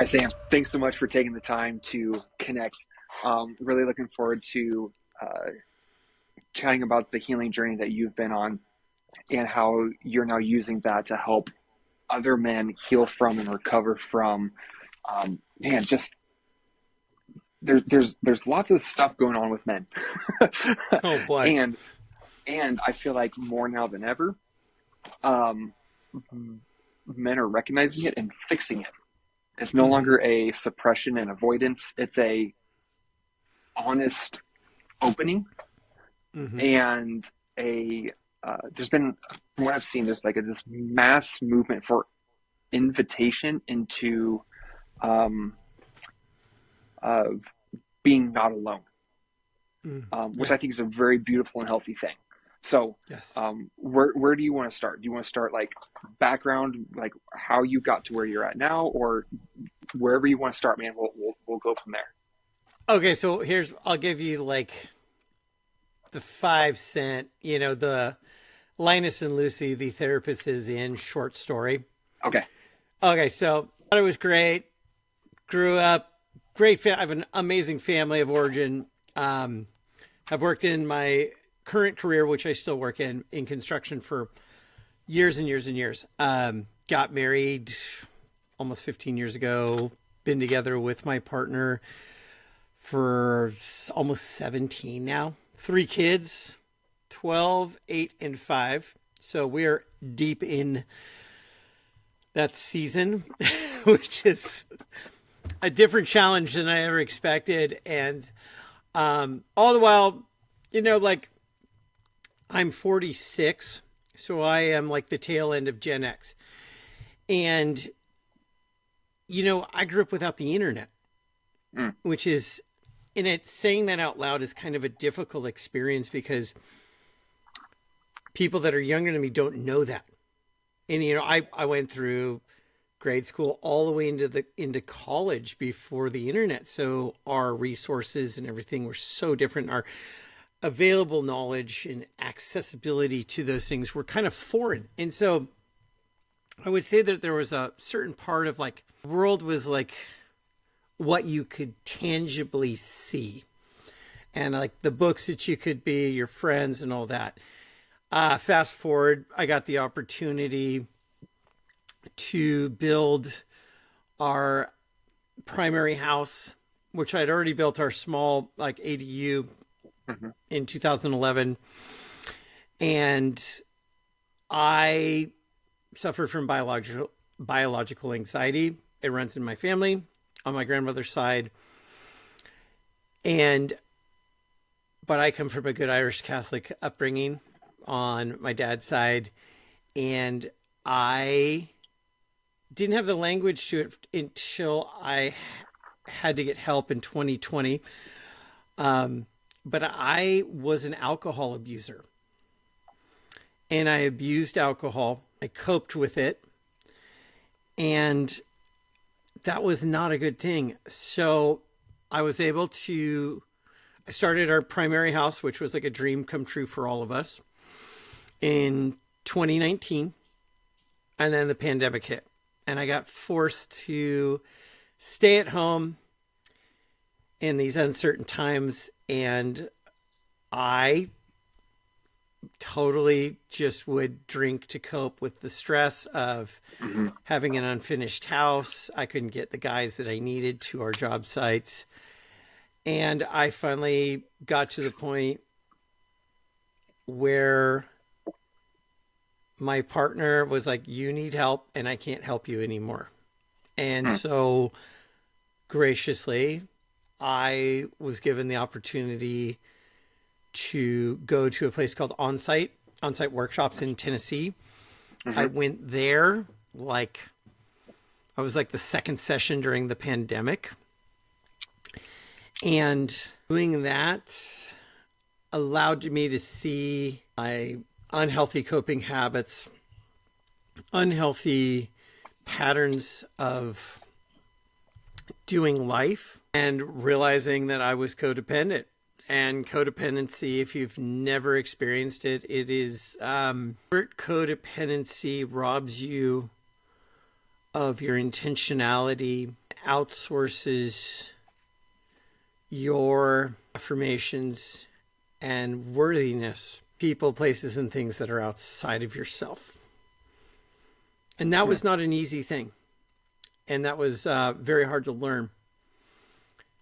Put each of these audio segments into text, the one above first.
Hi, Sam. Thanks so much for taking the time to connect. Really looking forward to chatting about the healing journey that you've been on and how you're now using that to help other men heal from and recover from. Man, just there's lots of stuff going on with men, Oh boy. and I feel like more now than ever, um, men are recognizing it and fixing it. It's no Hmm. longer a suppression and avoidance. It's a honest opening Hmm. and a there's been, from what I've seen, there's like this mass movement for invitation into um, of being not alone, Mm. which Yeah. I think is a very beautiful and healthy thing. So, Yes. where do you want to start? Do you want to start like background, like how you got to where you're at now, or wherever you want to start, man? We'll go from there. Okay, so I'll give you like the 5 cent, the Linus and Lucy, the therapist is in short story. Okay. Okay, so thought it was great. Grew up, I have an amazing family of origin. Um, have worked in my current career, which I still work in construction for years and years and years. Got married almost 15 years ago. Been together with my partner for almost 17 now. Three kids, 12, 8, and 5. So we're deep in that season, which is a different challenge than I ever expected. And all the while, like I'm 46, so I am like the tail end of Gen X. And, I grew up without the internet, Mm. which is, and it's saying that out loud is kind of a difficult experience because people that are younger than me don't know that. And, I went through grade school all the way into college before the internet. So our resources and everything were so different. Our available knowledge and accessibility to those things were kind of foreign. And so I would say that there was a certain part of like the world was like what you could tangibly see and like the books that you could be, your friends and all that. Fast forward, I got the opportunity to build our primary house, which I'd already built our small like ADU Hmm. in 2011. And I suffered from biological anxiety. It runs in my family on my grandmother's side. And but I come from a good Irish Catholic upbringing on my dad's side, and I didn't have the language to it until I had to get help in 2020. But I was an alcohol abuser, and I abused alcohol. I coped with it, and that was not a good thing. So I was able to. I started our primary house, which was like a dream come true for all of us, in 2019, and then the pandemic hit, and I got forced to stay at home in these uncertain times, and I totally just would drink to cope with the stress of Hmm. having an unfinished house. I couldn't get the guys that I needed to our job sites. And I finally got to the point where my partner was like, "You need help, and I can't help you anymore." And so graciously, I was given the opportunity to go to a place called onsite workshops in Tennessee. I Hmm. went there like I was like the second session during the pandemic. And doing that allowed me to see my unhealthy coping habits, unhealthy patterns of doing life, and realizing that I was codependent. And codependency, if you've never experienced it, it is codependency robs you of your intentionality, outsources your affirmations and worthiness, people, places, and things that are outside of yourself. And that was not an easy thing. And that was very hard to learn.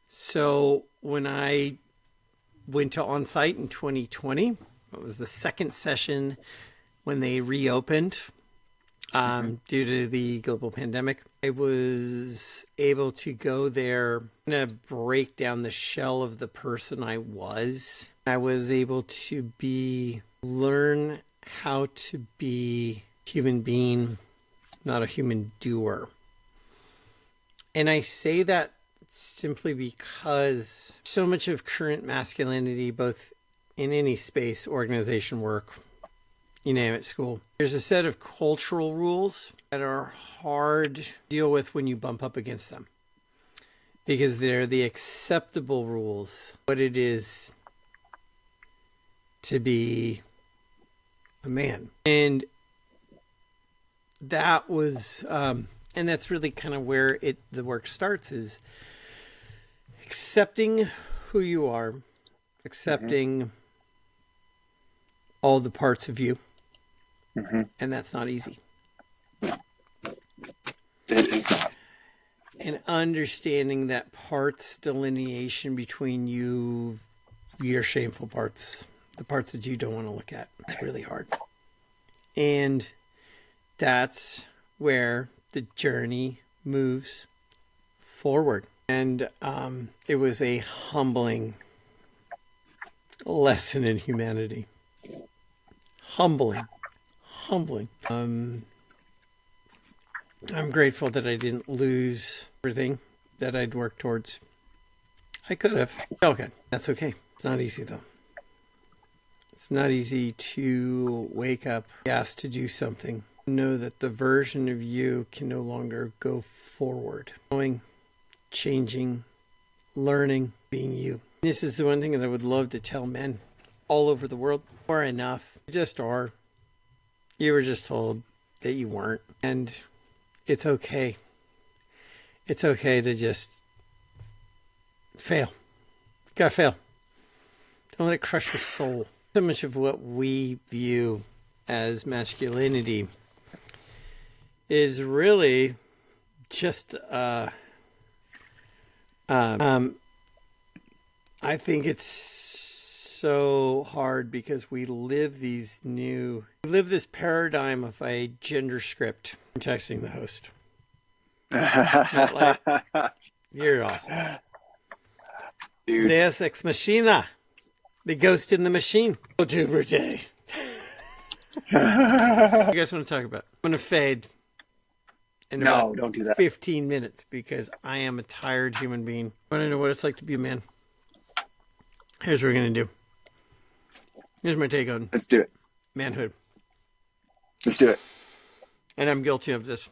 So when I went to on-site in 2020, it was the second session when they reopened due to the global pandemic. I was able to go there and break down the shell of the person I was. I was able to learn how to be a human being, not a human doer. And I say that simply because so much of current masculinity, both in any space, organization, work, you name it, school, there's a set of cultural rules that are hard to deal with when you bump up against them, because they're the acceptable rules, what it is to be a man. And that was, and that's really kind of where the work starts, is accepting who you are, accepting all the parts of you. And that's not easy. It is not. And understanding that parts delineation between you, your shameful parts, the parts that you don't want to look at. It's really hard. And that's where the journey moves forward. And it was a humbling lesson in humanity. Humbling. I'm grateful that I didn't lose everything that I'd worked towards. I could have. Okay, that's okay. It's not easy, though. It's not easy to wake up, asked to do something, know that the version of you can no longer go forward. Going, changing, learning, being you. This is the one thing that I would love to tell men all over the world. You are enough. You just are. You were just told that you weren't. And it's okay. It's okay to just fail. You gotta fail. Don't let it crush your soul. So much of what we view as masculinity is really just I think it's so hard because we live this paradigm of a gender script. I'm texting the host. Not like, you're awesome. Dude. Deus ex machina. The ghost in the machine. Oh, puberty. What do you guys want to talk about? I'm going to fade in about don't do that. 15 minutes because I am a tired human being. I want to know what it's like to be a man. Here's what we're going to do. Here's my take on Let's do it. manhood. Let's do it. And I'm guilty of this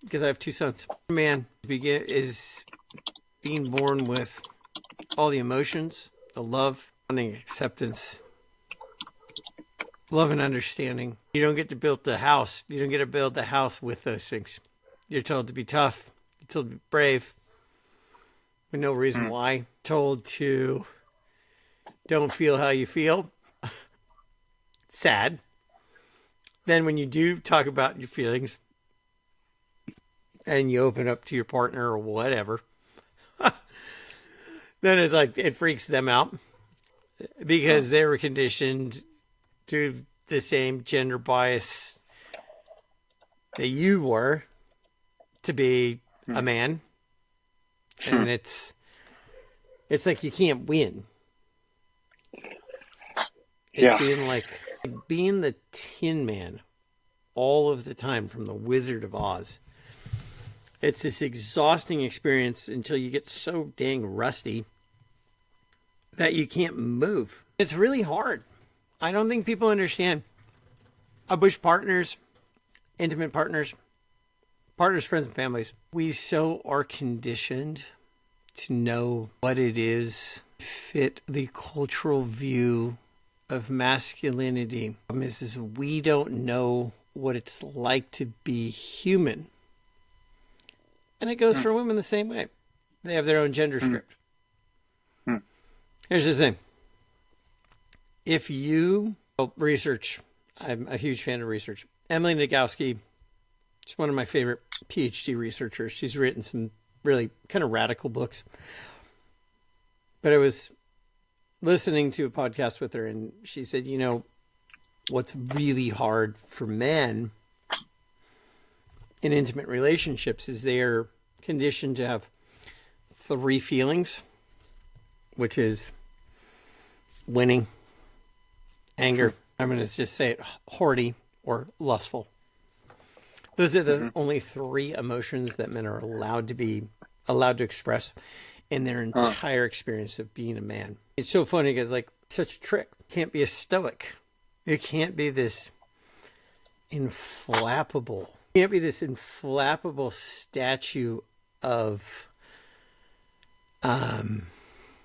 because I have two sons. Man is being born with all the emotions, the love, wanting acceptance, love and understanding. You don't get to build the house. You don't get to build the house with those things. You're told to be tough. You're told to be brave. With no reason why. Told to don't feel how you feel. Sad. Then when you do talk about your feelings and you open up to your partner or whatever, then it's like it freaks them out because they were conditioned to the same gender bias that you were to be a man. And it's like you can't win. It's being the Tin Man all of the time from the Wizard of Oz. It's this exhausting experience until you get so dang rusty that you can't move. It's really hard. I don't think people understand. I wish partners, intimate partners, friends, and families, we so are conditioned to know what it is, fit the cultural view of masculinity. The problem is we don't know what it's like to be human. And it goes for women the same way. They have their own gender script. Here's the thing. If you research, I'm a huge fan of research. Emily Nagoski, she's one of my favorite PhD researchers. She's written some really kind of radical books. But I was listening to a podcast with her, and she said, you know, what's really hard for men in intimate relationships is they're conditioned to have 3 feelings, which is winning, anger, I'm going to just say it, horny, or lustful. Those are the only 3 emotions that men are allowed to express in their entire experience of being a man. It's so funny because, like, such a trick. You can't be a stoic. You can't be this inflappable. You can't be this inflappable statue of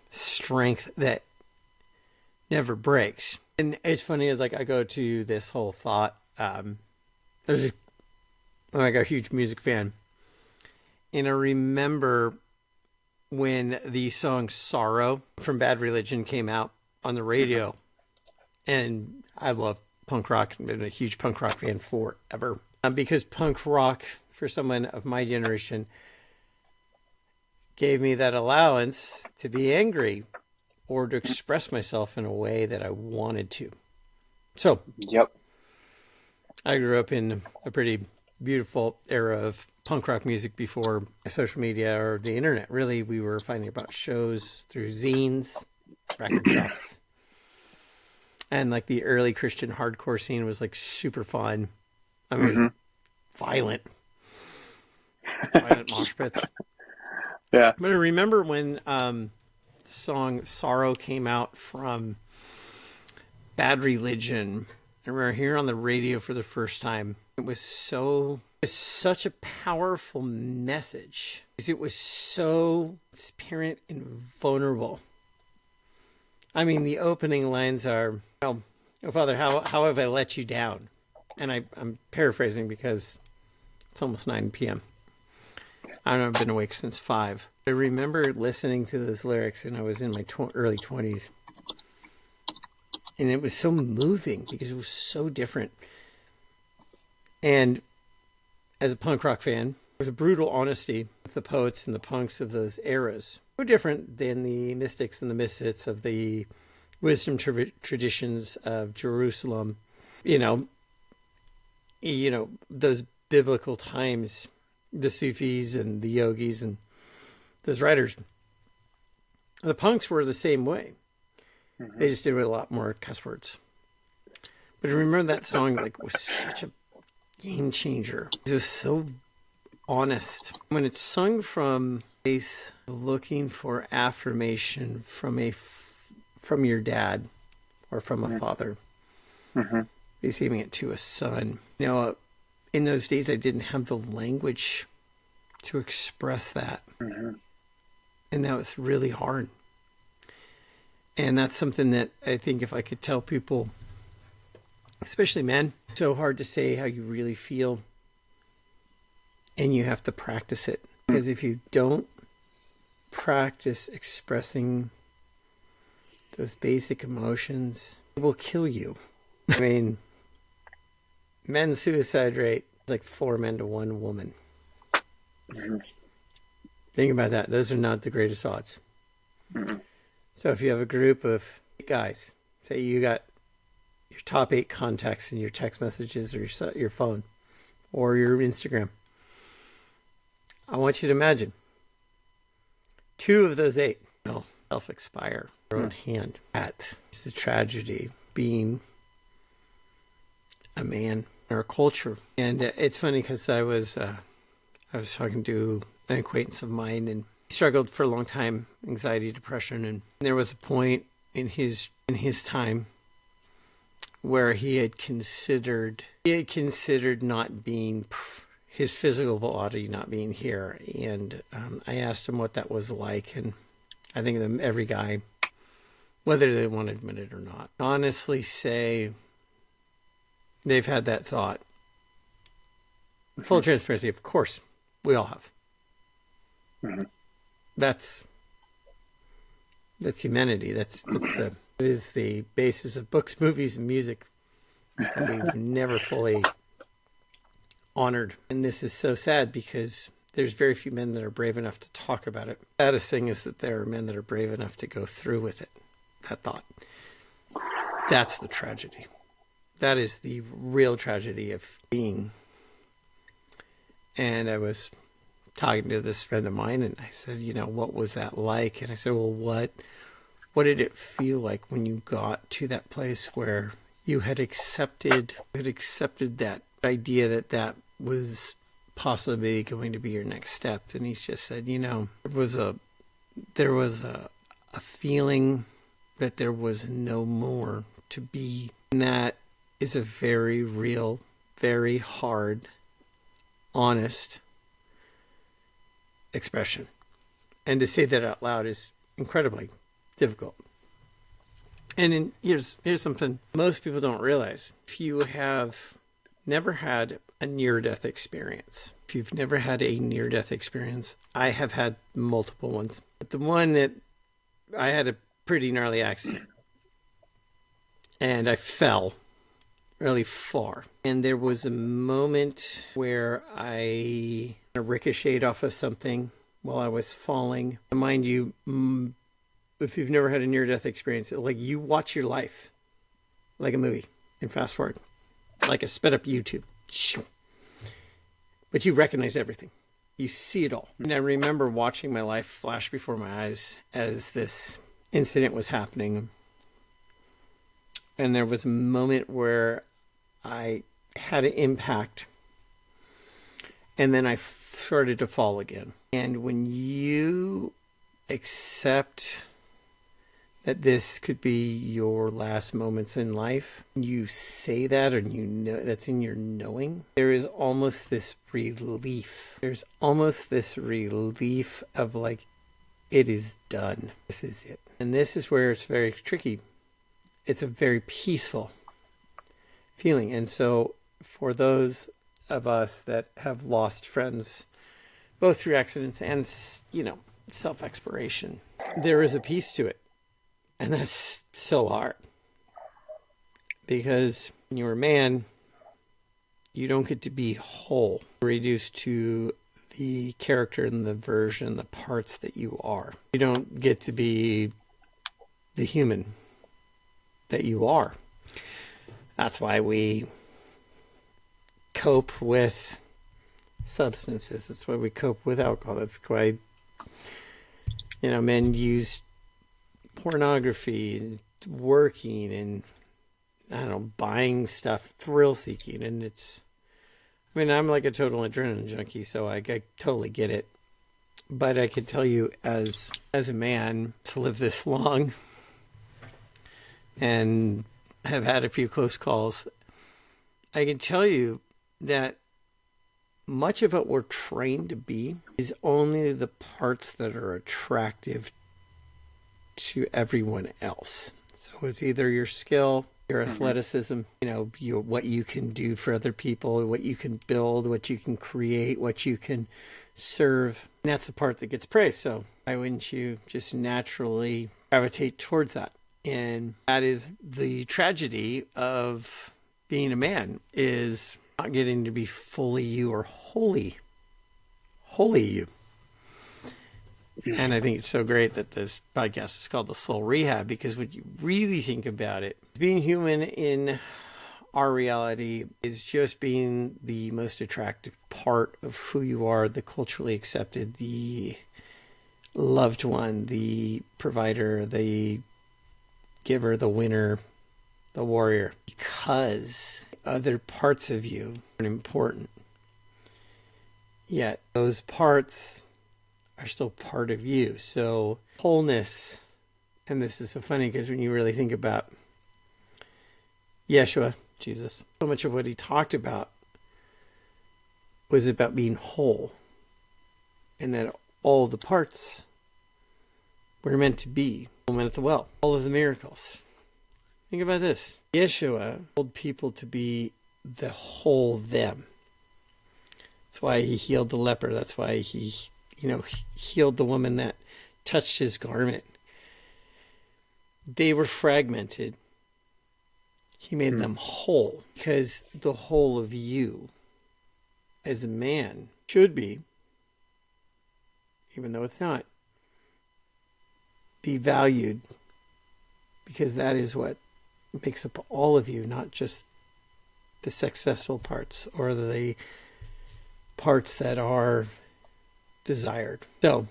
strength that never breaks. And it's funny, is like I go to this whole thought. I'm like a huge music fan, and I remember when the song "Sorrow" from Bad Religion came out on the radio, and I love punk rock. I've been a huge punk rock fan forever, because punk rock, for someone of my generation, gave me that allowance to be angry or to express myself in a way that I wanted to. So, Yep. I grew up in a pretty beautiful era of punk rock music before social media or the internet. Really, we were finding about shows through zines, record shops. And like the early Christian hardcore scene was like super fun. I mean, it was violent mosh pits. Yeah. But I remember when the song "Sorrow" came out from Bad Religion. I remember hearing on the radio for the first time. It was such a powerful message, because it was so transparent and vulnerable. I mean, the opening lines are, "Oh, Father, how have I let you down?" And I'm paraphrasing because it's almost 9 p.m. I don't know, I've been awake since 5. I remember listening to those lyrics, and I was in my early 20s. And it was so moving because it was so different. And as a punk rock fan, there was a brutal honesty with the poets and the punks of those eras. No different than the mystics and the misfits of the wisdom traditions of Jerusalem. You know, those biblical times, the Sufis and the yogis and those writers. The punks were the same way. They just did a lot more cuss words. But I remember that song was such a game changer. It was so honest. When it's sung from a place looking for affirmation from your dad or from a father, receiving it to a son. In those days, I didn't have the language to express that. And that was really hard. And that's something that I think if I could tell people, especially men, it's so hard to say how you really feel, and you have to practice it. Because if you don't practice expressing those basic emotions, it will kill you. I mean, men's suicide rate is like 4 men to 1 woman. Think about that. Those are not the greatest odds. So if you have a group of guys, say you got your top 8 contacts in your text messages or your phone or your Instagram, I want you to imagine 2 of those 8 will self-expire their own hand. That's the tragedy being a man in our culture. And it's funny because I was talking to an acquaintance of mine, and he struggled for a long time, anxiety, depression, and there was a point in his time where he had considered not being, his physical body not being here. And I asked him what that was like, and I think every guy, whether they want to admit it or not, honestly say they've had that thought. Full transparency, of course, we all have. Mhm. That's humanity. That is the basis of books, movies, and music that we've never fully honored. And this is so sad because there's very few men that are brave enough to talk about it. The saddest thing is that there are men that are brave enough to go through with it. That thought. That's the tragedy. That is the real tragedy of being. And I was talking to this friend of mine, and I said, what was that like? And I said, well, what did it feel like when you got to that place where you had accepted that idea that was possibly going to be your next step? And he's just said, there was a feeling that there was no more to be. And that is a very real, very hard, honest expression. And to say that out loud is incredibly difficult. And here's something most people don't realize. If you have never had a near-death experience, if you've never had a near-death experience, I have had multiple ones. But the one that I had a pretty gnarly accident. And I fell really far. And there was a moment where I ricocheted off of something while I was falling. Mind you, if you've never had a near-death experience, like you watch your life like a movie and fast forward, like a sped up YouTube. But you recognize everything. You see it all. And I remember watching my life flash before my eyes as this incident was happening. And there was a moment where I had an impact. And then I started to fall again. And when you accept that this could be your last moments in life, you say that, and that's in your knowing, there is almost this relief. There's almost this relief of like, it is done. This is it. And this is where it's very tricky. It's a very peaceful feeling. And so for those of us that have lost friends, both through accidents and, self-exploration, there is a peace to it. And that's so hard. Because when you're a man, you don't get to be whole, reduced to the character and the version, the parts that you are. You don't get to be the human that you are. That's why we cope with substances. That's why we cope with alcohol. That's why, men use pornography and working and, buying stuff, thrill seeking. And I'm like a total adrenaline junkie, so I totally get it. But I can tell you as a man to live this long and have had a few close calls, I can tell you that much of what we're trained to be is only the parts that are attractive to everyone else. So it's either your skill, your athleticism, what you can do for other people, what you can build, what you can create, what you can serve. And that's the part that gets praised. So why wouldn't you just naturally gravitate towards that? And that is the tragedy of being a man, is not getting to be fully you or wholly you. And I think it's so great that this podcast is called The Soul Rehab, because when you really think about it, being human in our reality is just being the most attractive part of who you are, the culturally accepted, the loved one, the provider, the giver, the winner, the warrior, because other parts of you are important. Yet those parts are still part of you. So wholeness, and this is so funny because when you really think about Yeshua, Jesus, so much of what he talked about was about being whole, and that all the parts were meant to be. Woman at the well, all of the miracles. Think about this. Yeshua told people to be the whole them. That's why he healed the leper. That's why he healed the woman that touched his garment. They were fragmented. He made them whole, because the whole of you as a man should be, even though it's not, be valued, because that is what makes up all of you, not just the successful parts or the parts that are desired. So,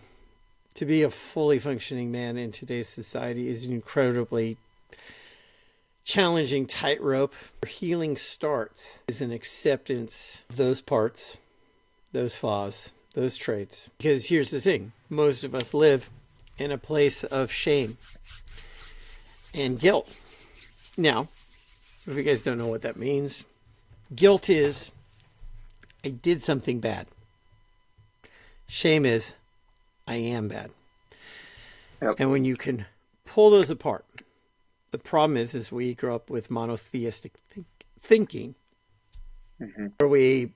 to be a fully functioning man in today's society is an incredibly challenging tightrope. Where healing starts is an acceptance of those parts, those flaws, those traits. Because here's the thing, most of us live in a place of shame and guilt. Now, if you guys don't know what that means, guilt is, I did something bad. Shame is, I am bad. Yep. And when you can pull those apart, the problem is we grow up with monotheistic thinking, where we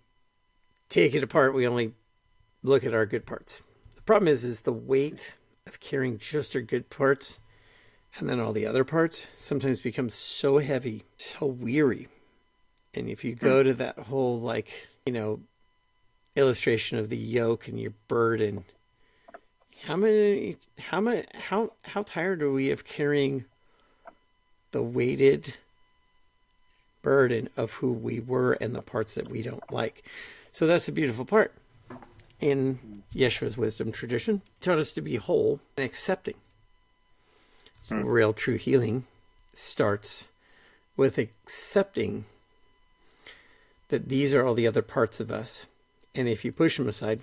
take it apart, we only look at our good parts. The problem is the weight of carrying just our good parts and then all the other parts sometimes becomes so heavy, so weary. And if you go to that whole, illustration of the yoke and your burden, how tired are we of carrying the weighted burden of who we were and the parts that we don't like? So that's the beautiful part. In Yeshua's wisdom tradition, he taught us to be whole and accepting. So real true healing starts with accepting that these are all the other parts of us. And if you push them aside,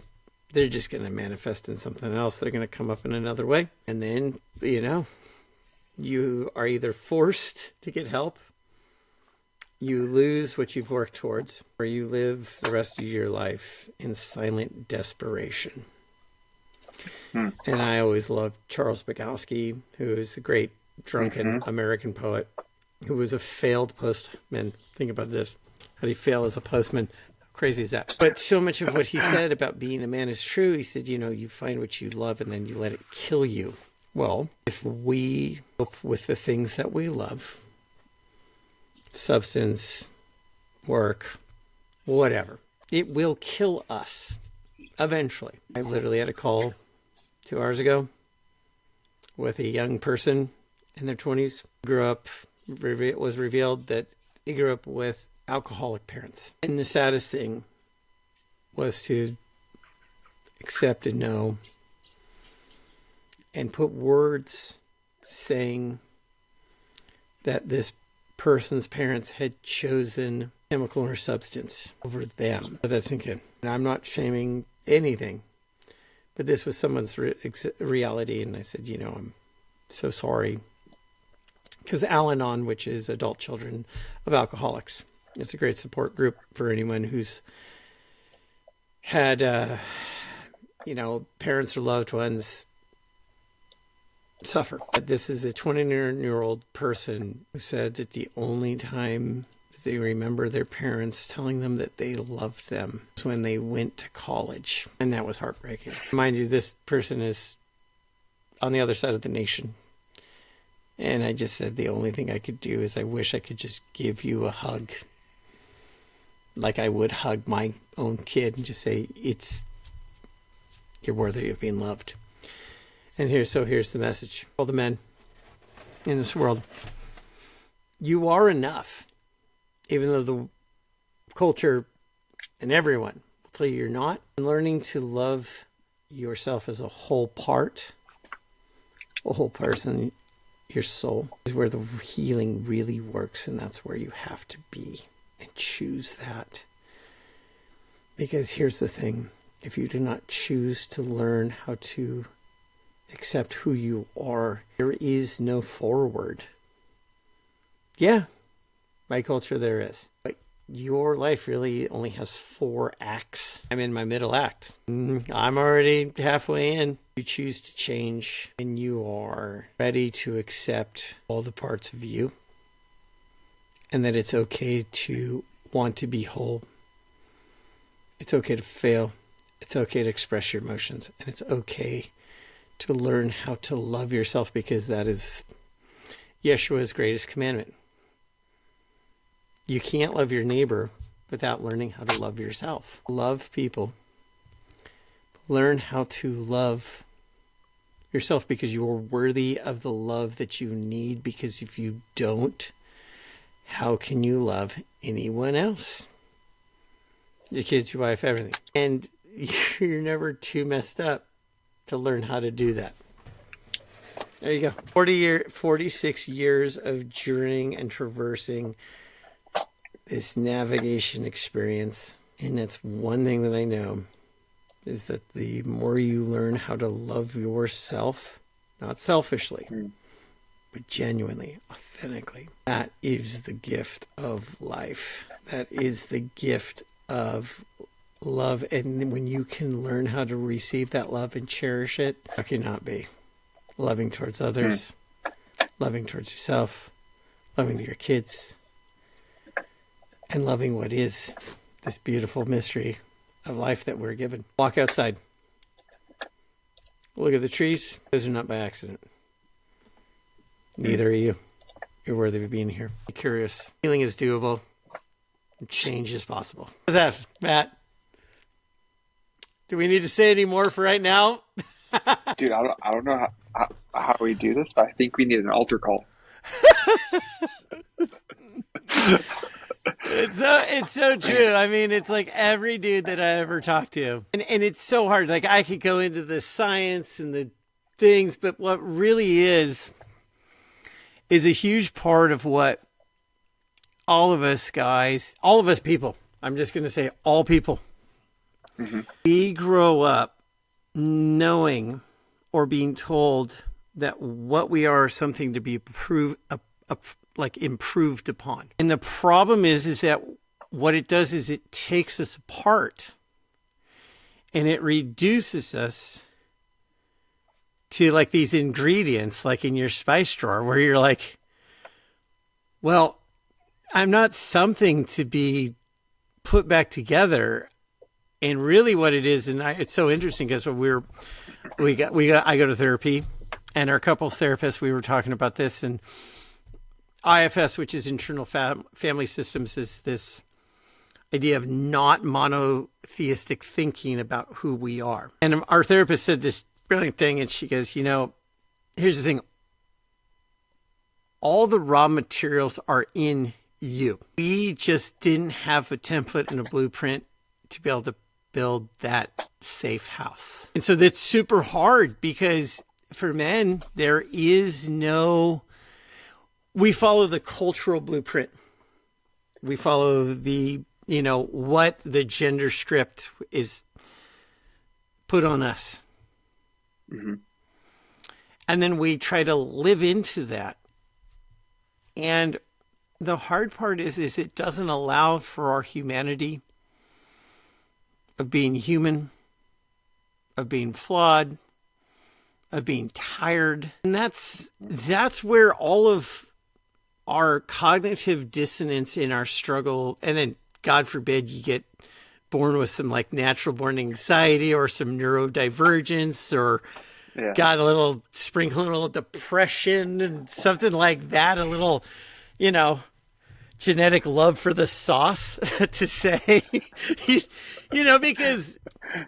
they're just going to manifest in something else. They're going to come up in another way. And then, you are either forced to get help, you lose what you've worked towards, or you live the rest of your life in silent desperation. And I always loved Charles Bukowski, who is a great drunken American poet, who was a failed postman. Think about this. How do you fail as a postman? How crazy is that? But so much of what he said about being a man is true. He said, you find what you love and then you let it kill you. Well, if we cope with the things that we love, substance, work, whatever, it will kill us eventually. I literally had a call 2 hours ago with a young person in their 20s. It was revealed that he grew up with alcoholic parents. And the saddest thing was to accept and know and put words saying that this person's parents had chosen chemical or substance over them. But that's thinking, and I'm not shaming anything, but this was someone's reality. And I said, I'm so sorry. Because Al-Anon, which is adult children of alcoholics, it's a great support group for anyone who's had, parents or loved ones suffer. But this is a 29-year-old person who said that the only time they remember their parents telling them that they loved them was when they went to college. And that was heartbreaking. Mind you, this person is on the other side of the nation. And I just said the only thing I could do is I wish I could just give you a hug. Like I would hug my own kid and just say, you're worthy of being loved. And here's the message. All the men in this world, you are enough. Even though the culture and everyone will tell you you're not. Learning to love yourself as a whole part, a whole person, your soul, is where the healing really works. And that's where you have to be and choose that. Because here's the thing. If you do not choose to learn how to accept who you are, there is no forward. Yeah, by culture there is. But your life really only has 4 acts. I'm in my middle act. I'm already halfway in. You choose to change and you are ready to accept all the parts of you. And that it's okay to want to be whole. It's okay to fail. It's okay to express your emotions, and it's okay to learn how to love yourself, because that is Yeshua's greatest commandment. You can't love your neighbor without learning how to love yourself. Love people. Learn how to love yourself, because you are worthy of the love that you need, because if you don't, how can you love anyone else? Your kids, your wife, everything. And you're never too messed up to learn how to do that. There you go. 46 years of journeying and traversing this navigation experience. And that's one thing that I know, is that the more you learn how to love yourself, not selfishly, but genuinely, authentically, that is the gift of life. That is the gift of love. And when you can learn how to receive that love and cherish it, how can you not be loving towards others, loving towards yourself, loving to your kids, and loving what is this beautiful mystery of life that we're given. Walk outside. Look at the trees. Those are not by accident. Neither are you. You're worthy of being here. Be curious. Healing is doable. Change is possible. How's that, Matt? Do we need to say any more for right now? Dude, I don't know how we do this, but I think we need an altar call. It's so true. I mean, it's like every dude that I ever talked to. And it's so hard. Like, I could go into the science and the things, but what really is a huge part of what all of us guys, all of us people, I'm just going to say all people, we grow up knowing or being told that what we are is something to be improved upon. And the problem is that what it does is it takes us apart and it reduces us to like these ingredients, like in your spice drawer, where you're like, well, I'm not something to be put back together. And really what it is, and it's so interesting because I go to therapy, and our couples therapist, we were talking about this, and IFS, which is internal family systems, is this idea of not monotheistic thinking about who we are. And our therapist said this brilliant thing, and she goes, here's the thing. All the raw materials are in you. We just didn't have a template and a blueprint to be able to build that safe house. And so that's super hard, because for men, there is no... We follow the cultural blueprint. We follow the, what the gender script is put on us. Mm-hmm. And then we try to live into that. And the hard part is it doesn't allow for our humanity of being human, of being flawed, of being tired. And that's where all of our cognitive dissonance in our struggle, and then God forbid you get born with some like natural born anxiety or some neurodivergence, or got a little sprinkle, a little depression and something like that, a little, genetic love for the sauce to say, because,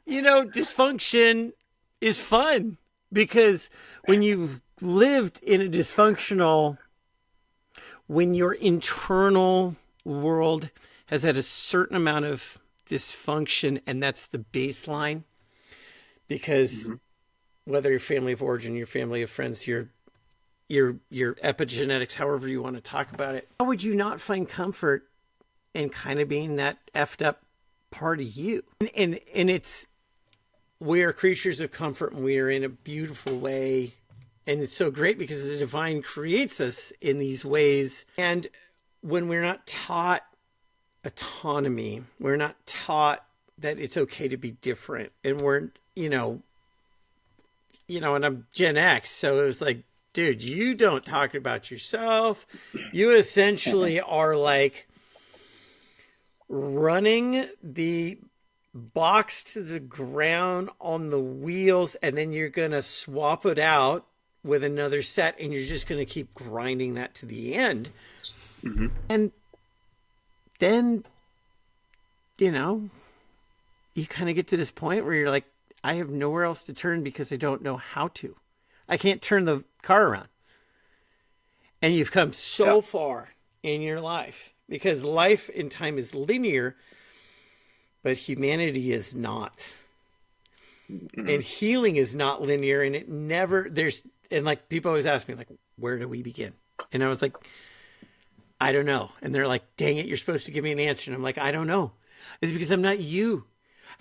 dysfunction is fun, because when you've lived in a dysfunctional, when your internal world has had a certain amount of dysfunction, and that's the baseline, because whether your family of origin, your family of friends, your epigenetics, however you want to talk about it, how would you not find comfort in kind of being that effed up part of you? And it's, we are creatures of comfort, and we are in a beautiful way. And it's so great because the divine creates us in these ways. And when we're not taught autonomy, we're not taught that it's okay to be different. And we're, and I'm Gen X. So it was like, dude, you don't talk about yourself. You essentially are like running the box to the ground on the wheels, and then you're going to swap it out with another set, and you're just going to keep grinding that to the end. Mm-hmm. And then, you know, you kind of get to this point where you're like, I have nowhere else to turn because I don't know how to. I can't turn the car around. And you've come so far in your life, because life in time is linear, but humanity is not. Mm-hmm. And healing is not linear, and it never, and like people always ask me, like, where do we begin? And I was like, I don't know. And they're like, dang it, you're supposed to give me an answer. And I'm like, I don't know. It's because I'm not you.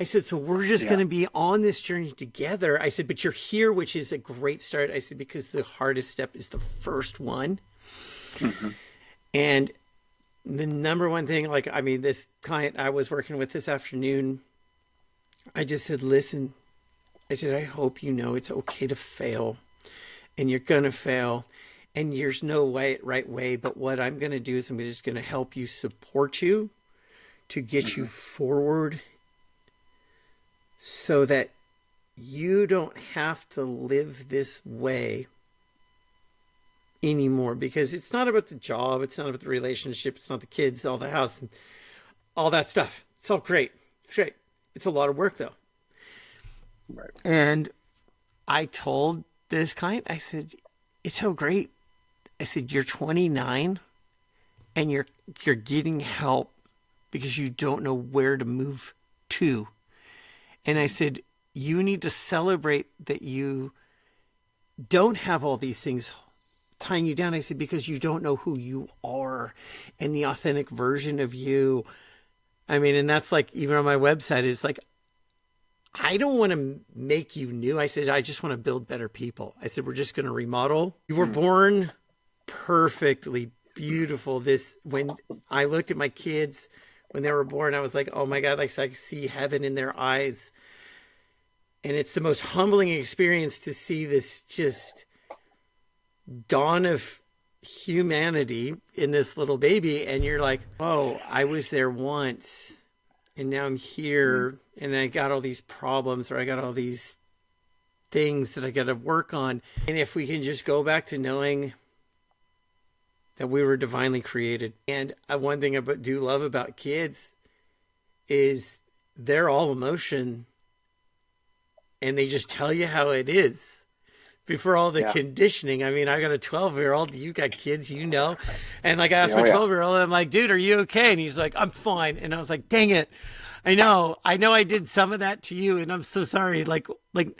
I said, so we're just going to be on this journey together. I said, but you're here, which is a great start. I said, because the hardest step is the first one. Mm-hmm. And the number one thing, like, I mean, this client I was working with this afternoon, I just said, listen, I said, I hope you know it's okay to fail, and you're going to fail, and there's no right way. But what I'm going to do is I'm just going to help you, support you to get you forward, so that you don't have to live this way anymore, because it's not about the job. It's not about the relationship. It's not the kids, all the house, and all that stuff. It's all great. It's great. It's a lot of work though. Right. And I told this client, I said, it's so great. I said, you're 29 and you're getting help because you don't know where to move to. And I said, you need to celebrate that you don't have all these things tying you down. I said, because you don't know who you are and the authentic version of you. I mean, and that's like, even on my website, it's like, I don't want to make you new. I said, I just want to build better people. I said, we're just going to remodel. You were born perfectly beautiful. When I looked at my kids, when they were born, I was like, oh my God, like I see heaven in their eyes. And it's the most humbling experience to see this just dawn of humanity in this little baby. And you're like, oh, I was there once and now I'm here and I got all these problems, or I got all these things that I got to work on. And if we can just go back to knowing that we were divinely created. And one thing I do love about kids is they're all emotion, and they just tell you how it is before all the conditioning. I mean, I got a 12-year-old, you got kids, you know, and like I asked my 12-year-old, and I'm like, dude, are you okay? And he's like, I'm fine. And I was like, dang it. I know I did some of that to you, and I'm so sorry. Like,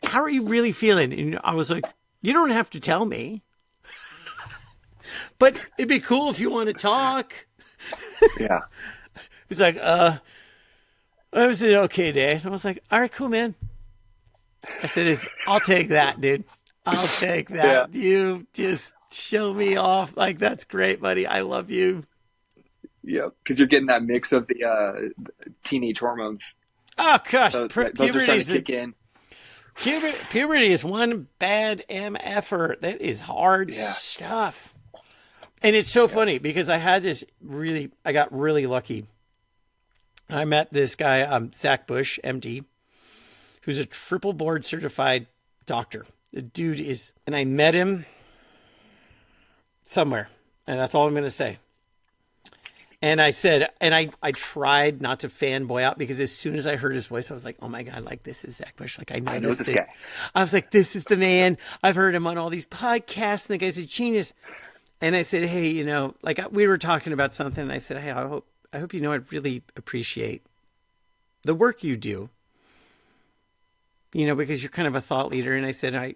how are you really feeling? And I was like, you don't have to tell me. But it'd be cool if you want to talk. Yeah. He's like, it was an okay day. And I was like, all right, cool, man. I said, I'll take that, dude. I'll take that. Yeah. You just show me off. Like, that's great, buddy. I love you. Yeah, because you're getting that mix of the teenage hormones. Oh, gosh. Those are starting to kick in. Puberty is one bad MFer. That is hard stuff. And it's so funny because I got really lucky. I met this guy, Zach Bush, MD, who's a triple board certified doctor. The dude and I met him somewhere, and that's all I'm going to say. And I said, and I tried not to fanboy out, because as soon as I heard his voice, I was like, oh my God, like, this is Zach Bush. Like, I know this guy. I was like, this is the man. I've heard him on all these podcasts, and the guy's a genius. And I said, hey, you know, like, we were talking about something, and I said, hey, I hope you know I really appreciate the work you do, you know, because you're kind of a thought leader. And I said,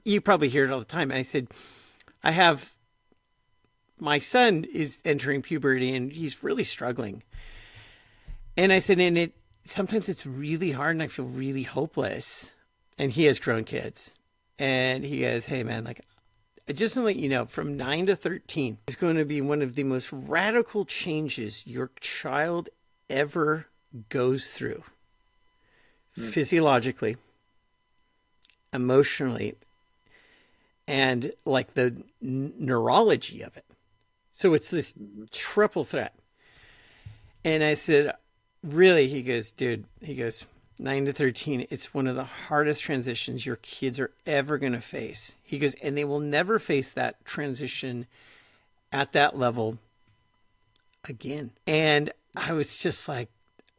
you probably hear it all the time. And I said, my son is entering puberty and he's really struggling. And I said, and sometimes it's really hard and I feel really hopeless. And he has grown kids. And he goes, hey man, like, just to let you know, from 9 to 13 is going to be one of the most radical changes your child ever goes through. Physiologically, emotionally, and like the neurology of it. So it's this triple threat. And I said, really, he goes, dude, he goes, 9 to 13, it's one of the hardest transitions your kids are ever going to face. He goes, and they will never face that transition at that level again. And I was just like,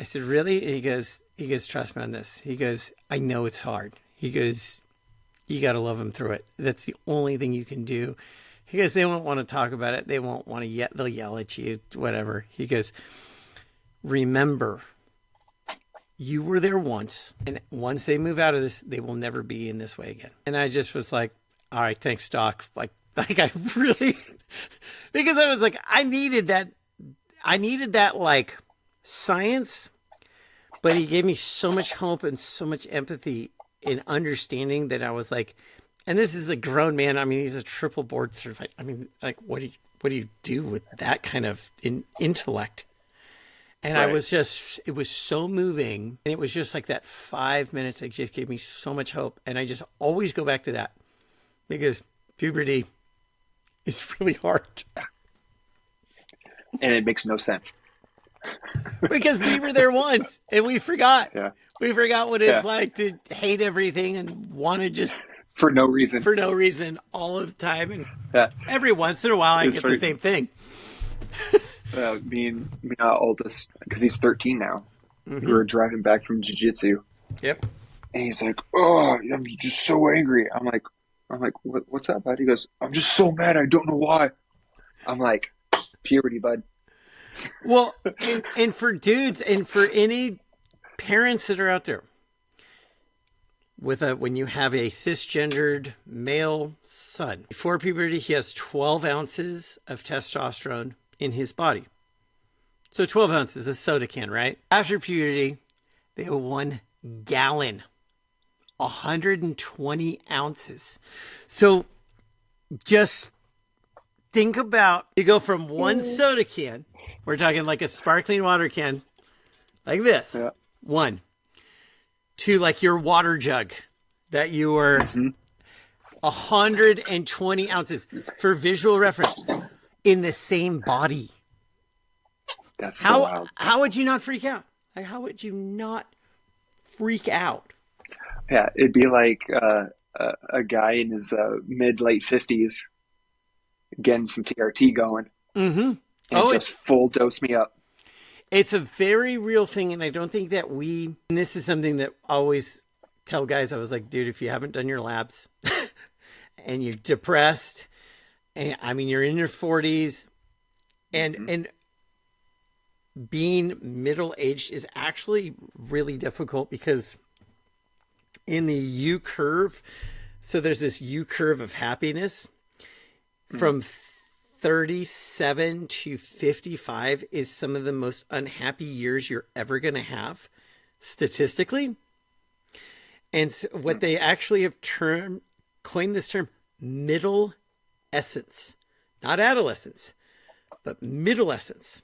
I said, really? And he goes, trust me on this. He goes, I know it's hard. He goes, you got to love them through it. That's the only thing you can do. He goes, they won't want to talk about it. They won't want to yet. They'll yell at you, whatever. He goes, remember, you were there once, and once they move out of this, they will never be in this way again. And I just was like, all right, thanks, Doc. Like I really, because I was like, I needed that like science, but he gave me so much hope and so much empathy in understanding that I was like, and this is a grown man. I mean, he's a triple board certified. I mean, like, what do you do with that kind of intellect? And right. It was so moving. And it was just like that 5 minutes that just gave me so much hope. And I just always go back to that because puberty is really hard. And it makes no sense. Because we were there once and we forgot. Yeah. We forgot what it's like to hate everything and want to just... For no reason all of the time. And every once in a while I get the same thing. Being our oldest, because he's 13 now. Mm-hmm. We were driving back from jiu-jitsu. Yep. And he's like, "Oh, I'm just so angry." I'm like, "What's up, bud?" He goes, "I'm just so mad. I don't know why." I'm like, "Puberty, bud." Well, and for dudes and for any parents that are out there, when you have a cisgendered male son, before puberty, he has 12 ounces of testosterone in his body. So 12 ounces, a soda can, right? After puberty, they have 1 gallon, 120 ounces. So just think about, you go from 1 soda can, we're talking like a sparkling water can, like this, 1, to like your water jug that you were 120 ounces for visual reference. In the same body. That's so wild. How would you not freak out? Like, how would you not freak out? Yeah, it'd be like a guy in his mid-late 50s getting some TRT going. Mm-hmm. And just full dose me up. It's a very real thing, and I don't think that and this is something that I always tell guys. I was like, dude, if you haven't done your labs and you're depressed, I mean, you're in your 40s, and being middle-aged is actually really difficult because in the U curve, so there's this U curve of happiness from 37 to 55 is some of the most unhappy years you're ever going to have statistically. And so what they actually have coined this term middle essence, not adolescence, but middle essence.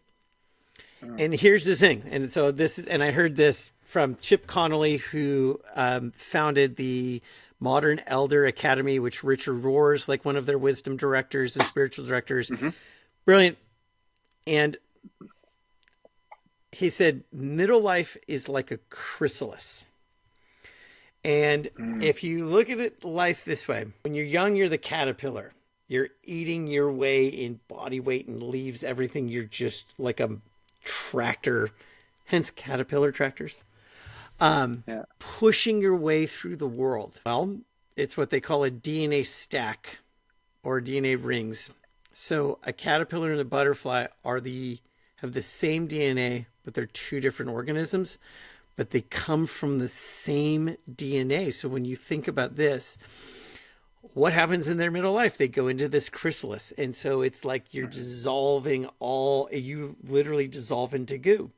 And here's the thing. And so I heard this from Chip Connolly, who founded the Modern Elder Academy, which Richard Rohr's like one of their wisdom directors and spiritual directors. Mm-hmm. Brilliant. And he said, middle life is like a chrysalis. And if you look at it life this way, when you're young, you're the caterpillar. You're eating your way in body weight and leaves everything. You're just like a tractor, hence caterpillar tractors, pushing your way through the world. Well, it's what they call a DNA stack or DNA rings. So a caterpillar and a butterfly have the same DNA, but they're 2 different organisms, but they come from the same DNA. So when you think about this, what happens in their middle life? They go into this chrysalis. And so it's like you're dissolving you literally dissolve into goo.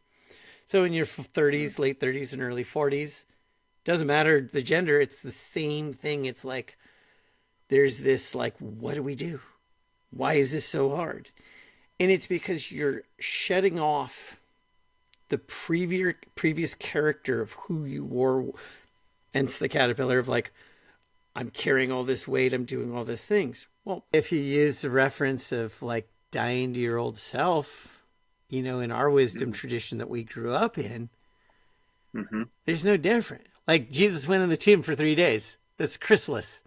So in your 30s, late 30s and early 40s, doesn't matter the gender, it's the same thing. It's like, there's this like, what do we do? Why is this so hard? And it's because you're shedding off the previous character of who you were. Hence the caterpillar of like, I'm carrying all this weight, I'm doing all these things. Well, if you use the reference of like dying to your old self, in our wisdom tradition that we grew up in, Mm-hmm. there's no different. Like Jesus went in the tomb for 3 days. That's chrysalis.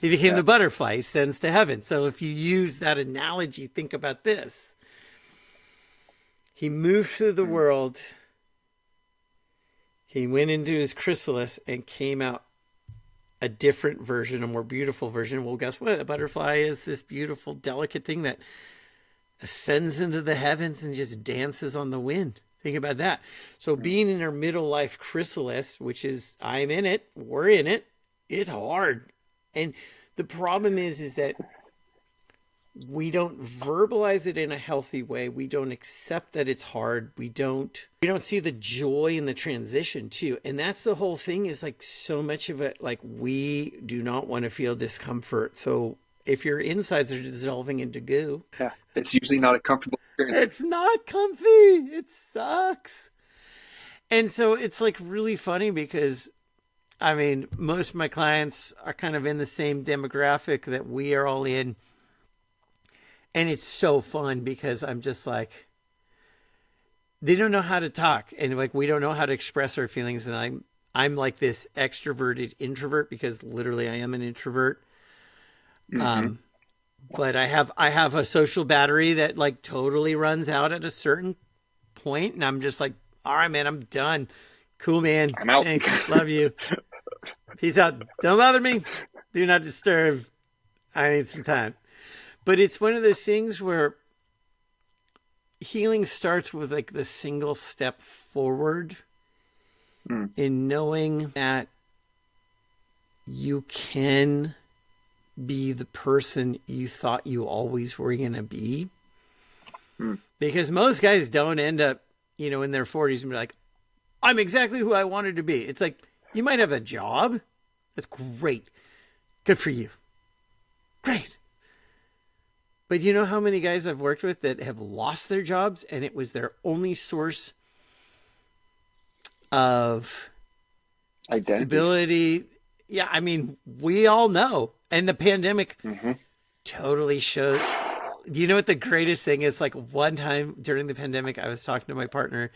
He became the butterfly. He ascends to heaven. So if you use that analogy, think about this. He moved through the world. He went into his chrysalis and came out a different version, a more beautiful version. Well, guess what? A butterfly is this beautiful, delicate thing that ascends into the heavens and just dances on the wind. Think about that. So being in our middle life chrysalis, which is I'm in it, we're in it, it's hard. And the problem is that we don't verbalize it in a healthy way. We don't accept that it's hard. We don't see the joy in the transition too. And that's the whole thing, is like so much of it, like we do not want to feel discomfort. So if your insides are dissolving into goo, it's usually not a comfortable experience. It's not comfy. It sucks. And so it's like really funny because, I mean, most of my clients are kind of in the same demographic that we are all in. And it's so fun because I'm just like, they don't know how to talk. And like, we don't know how to express our feelings. And I'm like this extroverted introvert because literally I am an introvert. Mm-hmm. But I have a social battery that like totally runs out at a certain point, and I'm just like, all right, man, I'm done. Cool, man. I'm out. Thanks. Love you. Peace out. Don't bother me. Do not disturb. I need some time. But it's one of those things where healing starts with like the single step forward in knowing that you can be the person you thought you always were going to be. Because most guys don't end up, in their 40s and be like, I'm exactly who I wanted to be. It's like, you might have a job. That's great. Good for you. Great. But you know how many guys I've worked with that have lost their jobs and it was their only source of identity, stability? Yeah, I mean, we all know. And the pandemic totally showed. Do you know what the greatest thing is? Like one time during the pandemic, I was talking to my partner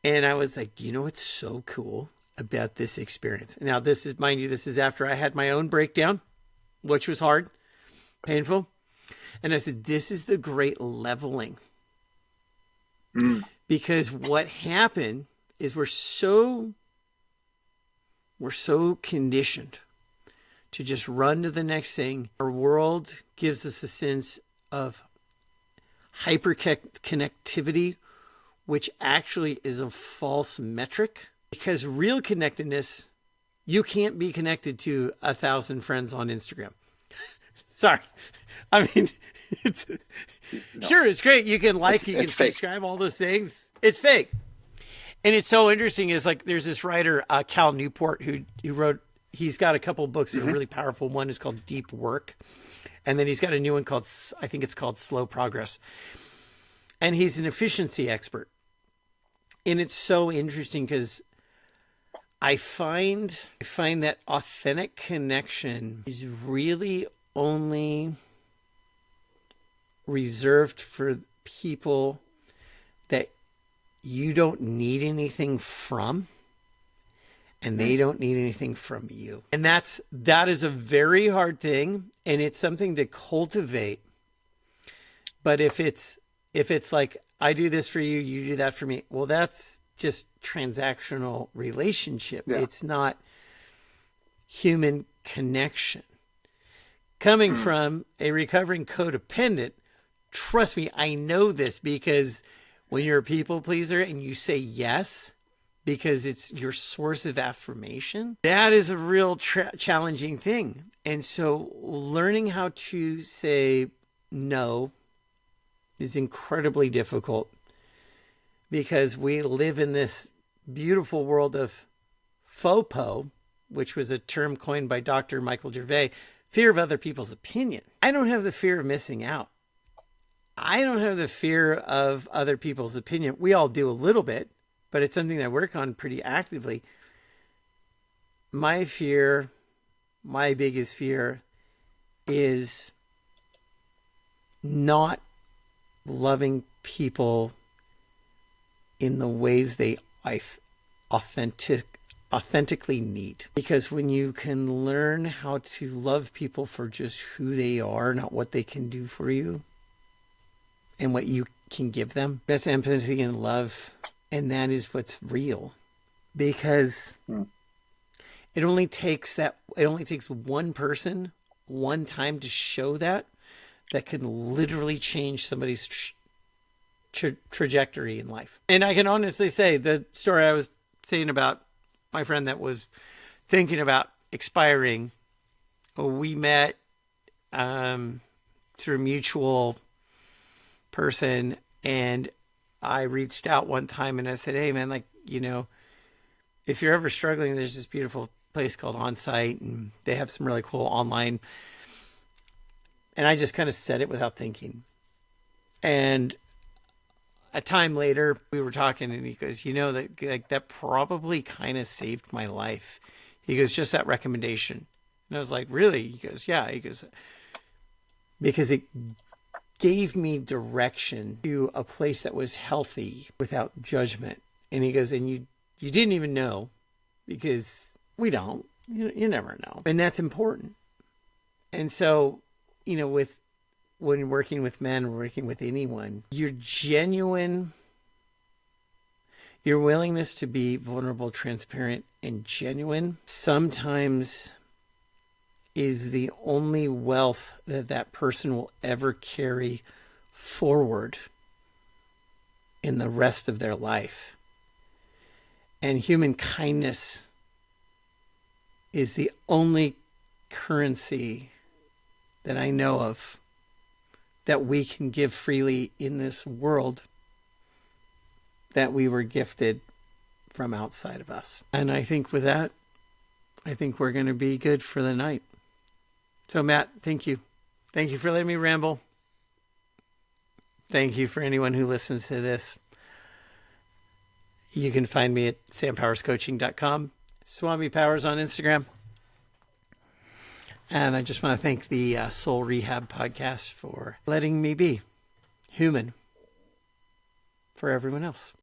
and I was like, do you know what's so cool about this experience? Now, this is, mind you, this is after I had my own breakdown, which was hard, painful. And I said, this is the great leveling. Because what happened is we're so conditioned to just run to the next thing. Our world gives us a sense of hyper-connectivity, which actually is a false metric. Because real connectedness, you can't be connected to 1,000 friends on Instagram. Sorry. I mean, sure, it's great. You can you can subscribe, all those things. It's fake. And it's so interesting is like, there's this writer, Cal Newport, who wrote, he's got a couple of books that are really powerful. One is called Deep Work. And then he's got a new one called, I think it's called Slow Progress. And he's an efficiency expert. And it's so interesting because I find that authentic connection is really only reserved for people that you don't need anything from, and they don't need anything from you. And that is a very hard thing, and it's something to cultivate. But if it's like, I do this for you, you do that for me, well, that's just transactional relationship. Yeah. It's not human connection. Coming from a recovering codependent, trust me, I know this, because when you're a people pleaser and you say yes because it's your source of affirmation, that is a real challenging thing. And so learning how to say no is incredibly difficult, because we live in this beautiful world of FOPO, which was a term coined by Dr. Michael Gervais, fear of other people's opinion. I don't have the fear of missing out. I don't have the fear of other people's opinion. We all do a little bit, but it's something I work on pretty actively. My biggest fear is not loving people in the ways they authentically need. Because when you can learn how to love people for just who they are, not what they can do for you and what you can give them, that's empathy and love. And that is what's real. Because it only takes one person, one time to show that can literally change somebody's trajectory in life. And I can honestly say the story I was saying about my friend that was thinking about expiring, we met through a mutual person, and I reached out one time and I said, hey man, like, you know, if you're ever struggling, there's this beautiful place called On-Site, and they have some really cool online. And I just kind of said it without thinking. And a time later, we were talking, and he goes, you know, that probably kind of saved my life. He goes, just that recommendation. And I was like, really? He goes, yeah. He goes, because it gave me direction to a place that was healthy without judgment. And he goes, and you didn't even know, because we don't. You never know. And that's important. And so, you know, when working with men or working with anyone, your willingness to be vulnerable, transparent, and genuine sometimes is the only wealth that person will ever carry forward in the rest of their life. And human kindness is the only currency that I know of that we can give freely in this world that we were gifted from outside of us. And I think with that, I think we're going to be good for the night. So Matt, thank you. Thank you for letting me ramble. Thank you for anyone who listens to this. You can find me at sampowerscoaching.com, Swami Powers on Instagram. And I just want to thank the Soul Rehab podcast for letting me be human for everyone else.